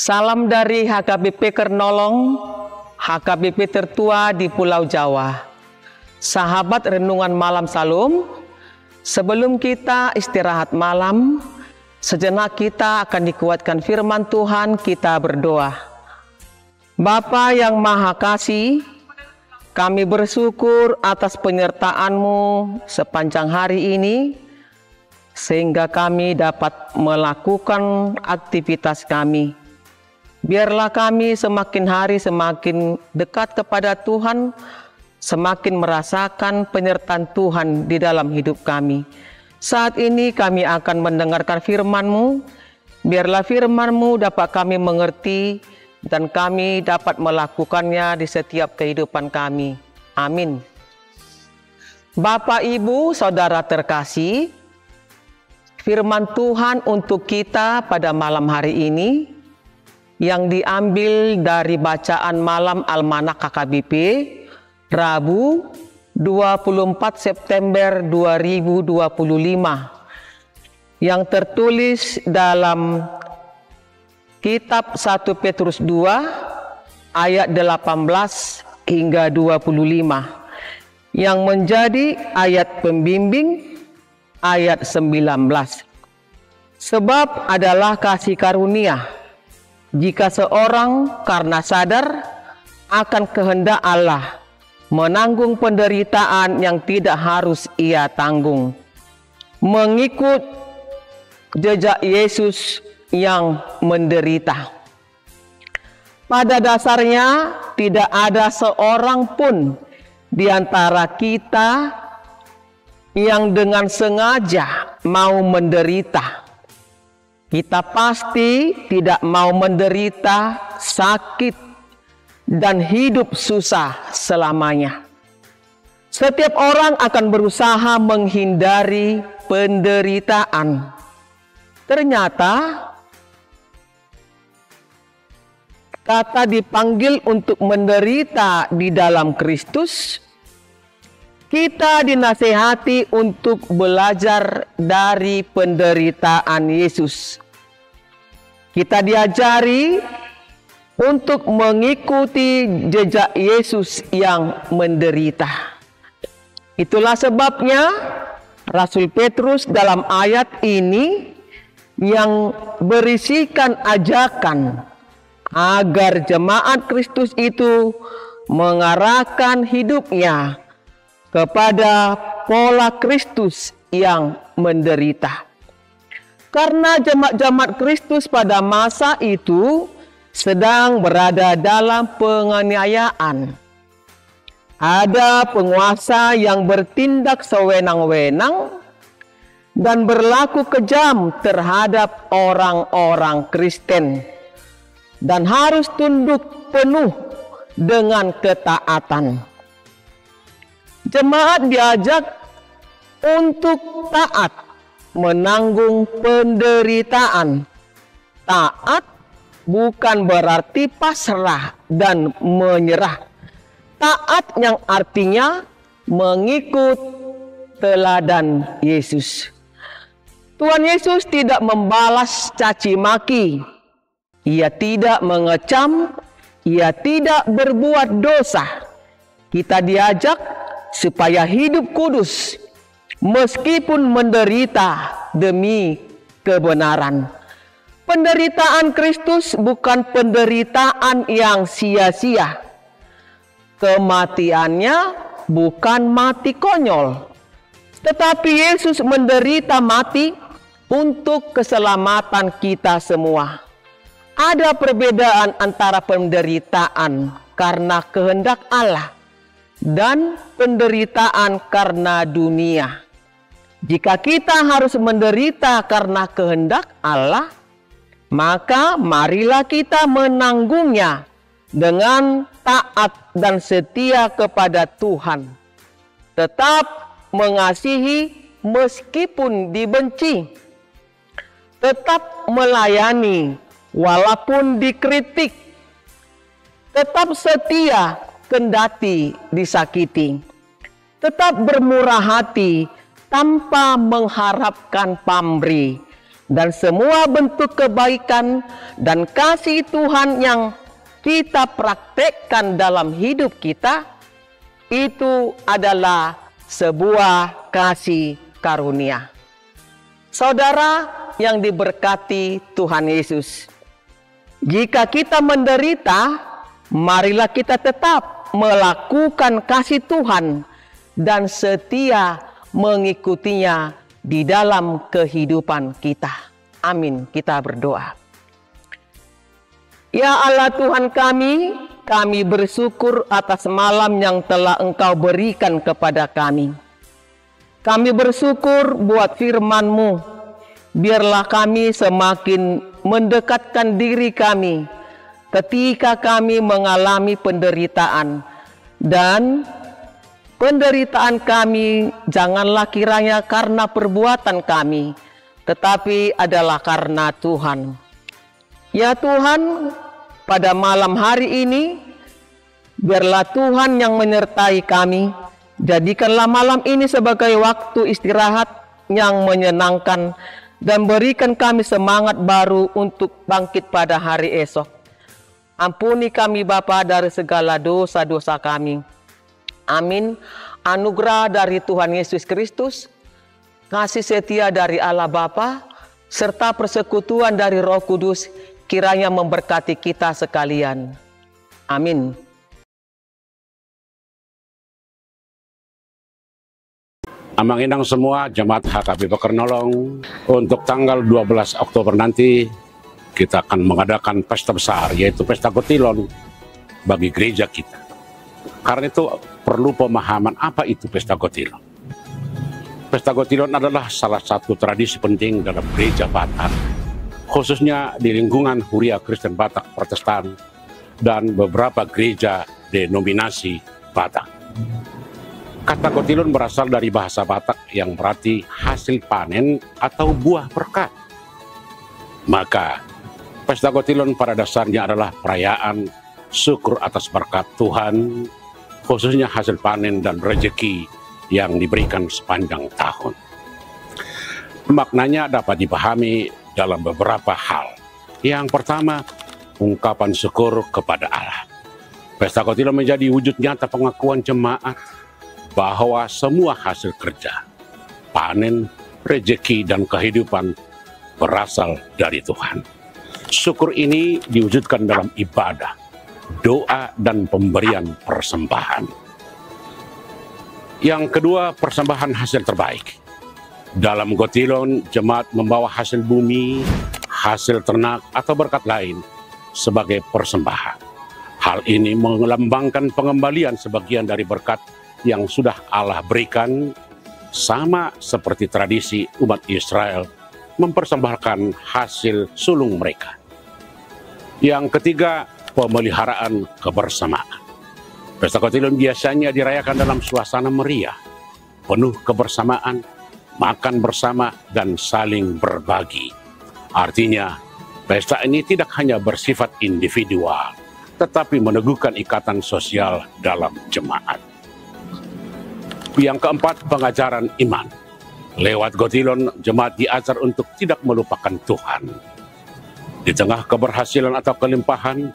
Salam dari HKBP Kernolong, HKBP tertua di Pulau Jawa. Sahabat Renungan Malam Salam, sebelum kita istirahat malam, sejenak kita akan dikuatkan firman Tuhan. Kita berdoa. Bapa yang Maha Kasih, kami bersyukur atas penyertaan-Mu sepanjang hari ini, sehingga kami dapat melakukan aktivitas kami. Biarlah kami semakin hari semakin dekat kepada Tuhan, semakin merasakan penyertaan Tuhan di dalam hidup kami. Saat ini kami akan mendengarkan firman-Mu. Biarlah firman-Mu dapat kami mengerti dan kami dapat melakukannya di setiap kehidupan kami. Amin. Bapak, Ibu, Saudara terkasih, firman Tuhan untuk kita pada malam hari ini yang diambil dari bacaan malam Almanak KKBP Rabu 24 September 2025 yang tertulis dalam kitab 1 Petrus 2 ayat 18 hingga 25 yang menjadi ayat pembimbing ayat 19. Sebab adalah kasih karunia jika seorang karena sadar akan kehendak Allah menanggung penderitaan yang tidak harus ia tanggung, mengikut jejak Yesus yang menderita. Pada dasarnya tidak ada seorang pun di antara kita yang dengan sengaja mau menderita. Kita pasti tidak mau menderita, sakit, dan hidup susah selamanya. Setiap orang akan berusaha menghindari penderitaan. Ternyata kata dipanggil untuk menderita di dalam Kristus, kita dinasehati untuk belajar dari penderitaan Yesus. Kita diajari untuk mengikuti jejak Yesus yang menderita. Itulah sebabnya Rasul Petrus dalam ayat ini yang berisikan ajakan agar jemaat Kristus itu mengarahkan hidupnya kepada pola Kristus yang menderita. Karena jemaat-jemaat Kristus pada masa itu sedang berada dalam penganiayaan. Ada penguasa yang bertindak sewenang-wenang dan berlaku kejam terhadap orang-orang Kristen dan harus tunduk penuh dengan ketaatan. Jemaat diajak untuk taat menanggung penderitaan. Taat bukan berarti pasrah dan menyerah. Taat yang artinya mengikut teladan Yesus. Tuhan Yesus tidak membalas caci maki. Ia tidak mengecam, ia tidak berbuat dosa. Kita diajak supaya hidup kudus meskipun menderita demi kebenaran. Penderitaan Kristus bukan penderitaan yang sia-sia. Kematiannya bukan mati konyol. Tetapi Yesus menderita mati untuk keselamatan kita semua. Ada perbedaan antara penderitaan karena kehendak Allah dan penderitaan karena dunia. Jika kita harus menderita karena kehendak Allah, maka marilah kita menanggungnya dengan taat dan setia kepada Tuhan. Tetap mengasihi meskipun dibenci. Tetap melayani walaupun dikritik. Tetap setia kendati disakiti. Tetap bermurah hati tanpa mengharapkan pamrih. dan semua bentuk kebaikan dan kasih Tuhan yang kita praktekkan dalam hidup kita, itu adalah sebuah kasih karunia. Saudara yang diberkati Tuhan Yesus, jika kita menderita, marilah kita tetap melakukan kasih Tuhan dan setia mengikutinya di dalam kehidupan kita. Amin. Kita berdoa. Ya Allah Tuhan kami bersyukur atas malam yang telah Engkau berikan kepada kami. Kami bersyukur buat firman-Mu. Biarlah kami semakin mendekatkan diri kami ketika kami mengalami penderitaan. Dan penderitaan kami janganlah kiranya karena perbuatan kami, tetapi adalah karena Tuhan. Ya Tuhan, pada malam hari ini, biarlah Tuhan yang menyertai kami. Jadikanlah malam ini sebagai waktu istirahat yang menyenangkan dan berikan kami semangat baru untuk bangkit pada hari esok. Ampuni kami Bapa dari segala dosa-dosa kami. Amin. Anugerah dari Tuhan Yesus Kristus, kasih setia dari Allah Bapa, serta persekutuan dari Roh Kudus kiranya memberkati kita sekalian. Amin. Amang-inang semua jemaat HKBP Pekernolong, untuk tanggal 12 Oktober nanti kita akan mengadakan pesta besar, yaitu pesta Gotilon bagi gereja kita. Karena itu perlu pemahaman apa itu pesta Gotilon. Pesta Gotilon adalah salah satu tradisi penting dalam gereja Batak, khususnya di lingkungan Huria Kristen Batak Protestan dan beberapa gereja denominasi Batak. Kata Gotilon berasal dari bahasa Batak yang berarti hasil panen atau buah berkat. Maka pesta Gotilon pada dasarnya adalah perayaan syukur atas berkat Tuhan, khususnya hasil panen dan rezeki yang diberikan sepanjang tahun. Maknanya dapat dipahami dalam beberapa hal. Yang pertama, ungkapan syukur kepada Allah. Pesta Gotilon menjadi wujud nyata pengakuan jemaat bahwa semua hasil kerja, panen, rezeki, dan kehidupan berasal dari Tuhan. Syukur ini diwujudkan dalam ibadah, doa, dan pemberian persembahan. Yang kedua, persembahan hasil terbaik. Dalam Gotilon, jemaat membawa hasil bumi, hasil ternak, atau berkat lain sebagai persembahan. Hal ini melambangkan pengembalian sebagian dari berkat yang sudah Allah berikan, sama seperti tradisi umat Israel mempersembahkan hasil sulung mereka. Yang ketiga, pemeliharaan kebersamaan. Pesta Gotilon biasanya dirayakan dalam suasana meriah, penuh kebersamaan, makan bersama, dan saling berbagi. Artinya, pesta ini tidak hanya bersifat individual, tetapi meneguhkan ikatan sosial dalam jemaat. Yang keempat, pengajaran iman. Lewat Gotilon, jemaat diajar untuk tidak melupakan Tuhan. Di tengah keberhasilan atau kelimpahan,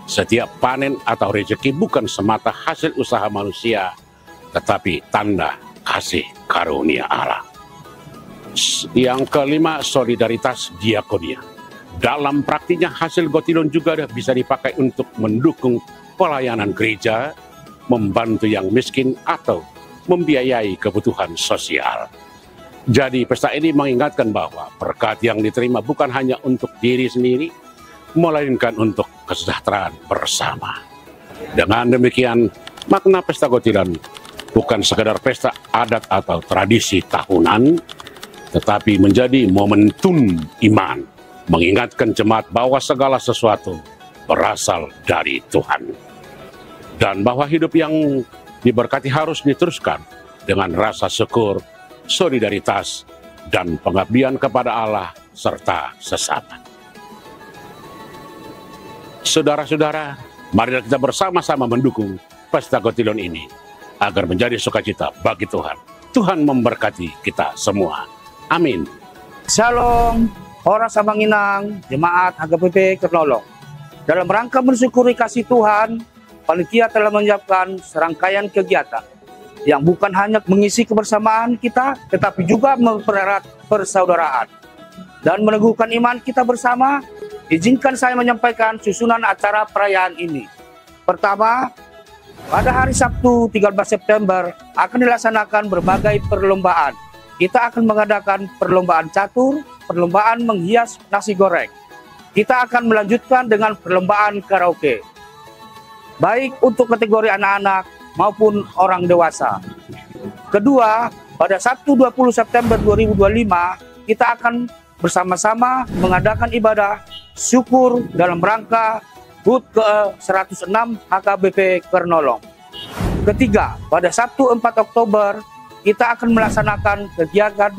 setiap panen atau rezeki bukan semata hasil usaha manusia, tetapi tanda kasih karunia Allah. Yang kelima, solidaritas diakonia. Dalam praktiknya hasil Gotilon juga bisa dipakai untuk mendukung pelayanan gereja, membantu yang miskin, atau membiayai kebutuhan sosial. Jadi pesta ini mengingatkan bahwa berkat yang diterima bukan hanya untuk diri sendiri, melainkan untuk kesejahteraan bersama. Dengan demikian, makna pesta Gotilon bukan sekadar pesta adat atau tradisi tahunan, tetapi menjadi momentum iman, mengingatkan jemaat bahwa segala sesuatu berasal dari Tuhan. Dan bahwa hidup yang diberkati harus diteruskan dengan rasa syukur, solidaritas, dan pengabdian kepada Allah serta sesama. Saudara-saudara, mari kita bersama-sama mendukung pesta Gotilon ini agar menjadi sukacita bagi Tuhan. Tuhan memberkati kita semua. Amin. Shalom, Hora Samanginang, Jemaat HKBP Kernolong. Dalam rangka mensyukuri kasih Tuhan, panitia telah menyiapkan serangkaian kegiatan yang bukan hanya mengisi kebersamaan kita, tetapi juga mempererat persaudaraan dan meneguhkan iman kita bersama. Izinkan saya menyampaikan susunan acara perayaan ini. Pertama, pada hari Sabtu 13 September akan dilaksanakan berbagai perlombaan. Kita akan mengadakan perlombaan catur, perlombaan menghias nasi goreng. Kita akan melanjutkan dengan perlombaan karaoke, baik untuk kategori anak-anak maupun orang dewasa. Kedua, pada Sabtu 20 September 2025, kita akan bersama-sama mengadakan ibadah syukur dalam rangka HUT ke-106 HKBP Kernolong. Ketiga, pada Sabtu 4 Oktober, kita akan melaksanakan kegiatan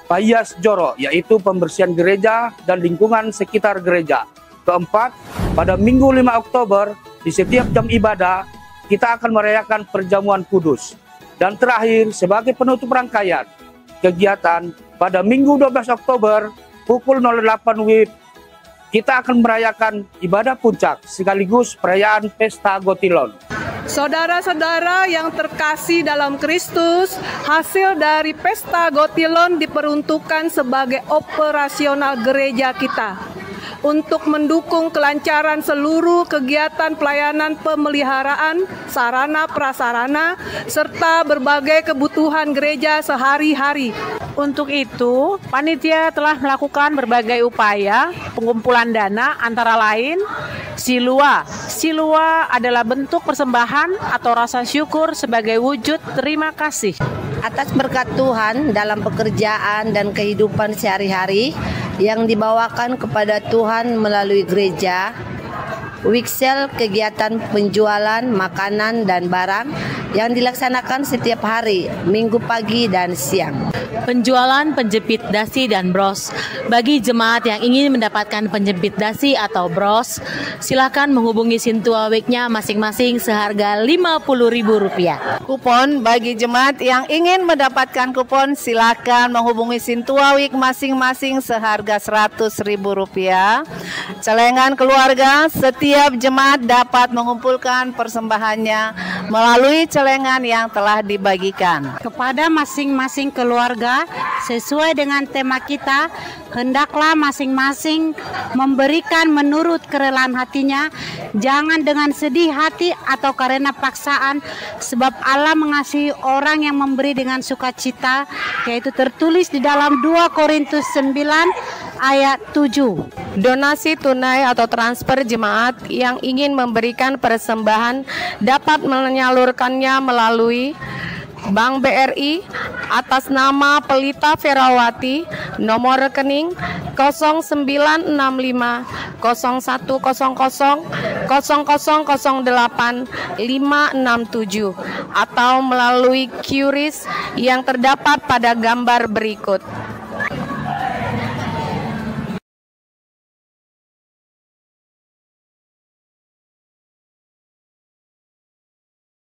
Payas Joro, yaitu pembersihan gereja dan lingkungan sekitar gereja. Keempat, pada Minggu 5 Oktober, di setiap jam ibadah, kita akan merayakan perjamuan kudus. Dan terakhir, sebagai penutup rangkaian kegiatan, pada Minggu 12 Oktober, pukul 08 WIB, kita akan merayakan ibadah puncak sekaligus perayaan Pesta Gotilon. Saudara-saudara yang terkasih dalam Kristus, hasil dari Pesta Gotilon diperuntukkan sebagai operasional gereja kita untuk mendukung kelancaran seluruh kegiatan pelayanan pemeliharaan, sarana prasarana, serta berbagai kebutuhan gereja sehari-hari. Untuk itu, panitia telah melakukan berbagai upaya pengumpulan dana, antara lain Silua. Silua adalah bentuk persembahan atau rasa syukur sebagai wujud terima kasih atas berkat Tuhan dalam pekerjaan dan kehidupan sehari-hari yang dibawakan kepada Tuhan melalui gereja. Wiksel, kegiatan penjualan makanan dan barang yang dilaksanakan setiap hari, Minggu pagi dan siang. Penjualan penjepit dasi dan bros. Bagi jemaat yang ingin mendapatkan penjepit dasi atau bros, silakan menghubungi Sintua Week-nya masing-masing seharga Rp50.000. Kupon bagi jemaat yang ingin mendapatkan kupon, silakan menghubungi Sintua Week masing-masing seharga Rp100.000. Celengan keluarga, setiap jemaat dapat mengumpulkan persembahannya melalui celengan yang telah dibagikan. Kepada masing-masing keluarga, sesuai dengan tema kita, hendaklah masing-masing memberikan menurut kerelaan hatinya, jangan dengan sedih hati atau karena paksaan, sebab Allah mengasihi orang yang memberi dengan sukacita, yaitu tertulis di dalam 2 Korintus 9 ayat 7. Donasi tunai atau transfer jemaat yang ingin memberikan persembahan dapat menyalurkannya melalui Bank BRI atas nama Pelita Ferawati, nomor rekening 0965 0100 0008 567 atau melalui QRIS yang terdapat pada gambar berikut.